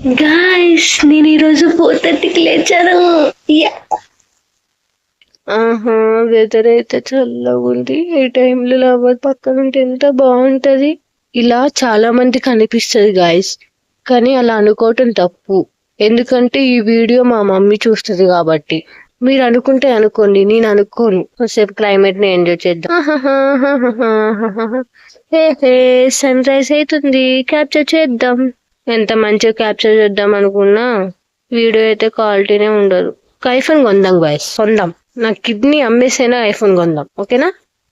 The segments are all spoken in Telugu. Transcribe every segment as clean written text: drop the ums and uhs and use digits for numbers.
గాయ్స్ నేను ఈరోజు 4:30కి లేచాను. ఆహా, వెదర్ అయితే చల్లగా ఉంది. ఈ టైంలో లవర్ పక్కన ఉంటే ఎంత బాగుంటది. ఇలా చాలా మందికి అనిపిస్తుంది గాయస్, కానీ అలా అనుకోవటం తప్పు. ఎందుకంటే ఈ వీడియో మా మమ్మీ చూస్తుంది కాబట్టి. మీరు అనుకుంటే అనుకోండి, నేను అనుకోను. కాసేపు క్లైమేట్ ని ఎంజాయ్ చేద్దాం. హే సన్ రైజ్ అవుతుంది, క్యాప్చర్ చేద్దాం. ఎంత మంచిగా క్యాప్చర్ చేద్దాం అనుకున్నా వీడియో అయితే క్వాలిటీనే ఉండదు. ఐఫోన్ కొందాం గాయస్, కొందాం. నా కిడ్నీ అమ్మేసైనా ఐఫోన్ కొందాం, ఓకేనా?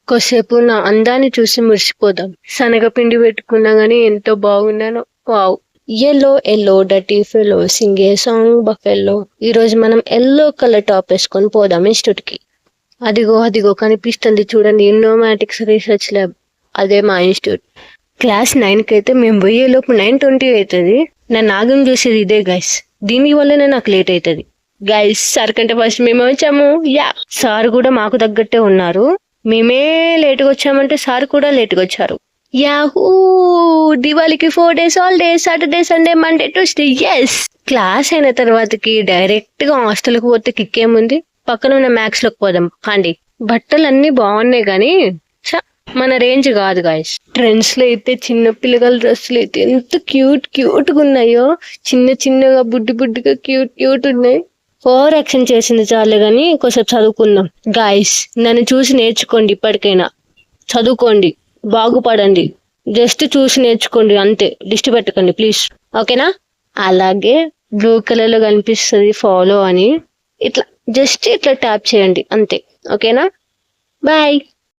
కొద్దిసేపు నా అందాన్ని చూసి మురిసిపోదాం. శనగపిండి పెట్టుకున్నా గానీ ఎంతో బాగున్నాను. Wow. Yellow yellow dirty fellow sing a song buffalo. ఈ రోజు మనం ఎల్లో కలర్ టాప్ వేసుకొని పోదాం ఇన్స్టిట్యూట్ కి. అదిగో అదిగో కనిపిస్తుంది చూడండి, ఇన్నోమాటిక్స్ రీసెర్చ్ ల్యాబ్. అదే మా ఇన్స్టిట్యూట్. క్లాస్ 9కి అయితే మేము పోయేలోపు 9:20 అవుతుంది. నా నాగం చూసేది ఇదే గైస్, దీని వల్లనే నాకు లేట్ అవుతుంది. గైస్ సార్ కంటే ఫస్ట్ మేము వచ్చాము. యా, సార్ కూడా మాకు తగ్గట్టే ఉన్నారు. మేమే లేట్గా వచ్చామంటే సార్ కూడా లేట్గా వచ్చారు. యాహూ, దివాళీకి 4 days holidays, Saturday Sunday Monday Tuesday. Yes, class అయిన తర్వాతకి డైరెక్ట్ గా హాస్టల్కి పోతే కిక్కేముంది. పక్కన ఉన్న మ్యాథ్స్ లోకి పోదాం కాండి. బట్టలు అన్ని బాగున్నాయి కానీ మన రేంజ్ కాదు గాయస్. ట్రెండ్స్ లో అయితే చిన్న పిల్లల డ్రెస్సులు అయితే ఎంత క్యూట్ క్యూట్ గా ఉన్నాయో. చిన్న చిన్నగా బుడ్డి బుడ్డిగా క్యూట్ క్యూట్ ఉన్నాయి. ఓవర్ యాక్షన్ చేసింది చాలే గాని కొంచెం చదువుకుందాం. గాయస్ నన్ను చూసి నేర్చుకోండి, ఇప్పటికైనా చదువుకోండి, బాగుపడండి. జస్ట్ చూసి నేర్చుకోండి అంతే, దిష్టి పెట్టకండి ప్లీజ్, ఓకేనా? అలాగే బ్లూ కలర్ లో కనిపిస్తుంది ఫాలో అని, ఇట్లా జస్ట్ ఇట్లా ట్యాప్ చేయండి అంతే, ఓకేనా? బాయ్.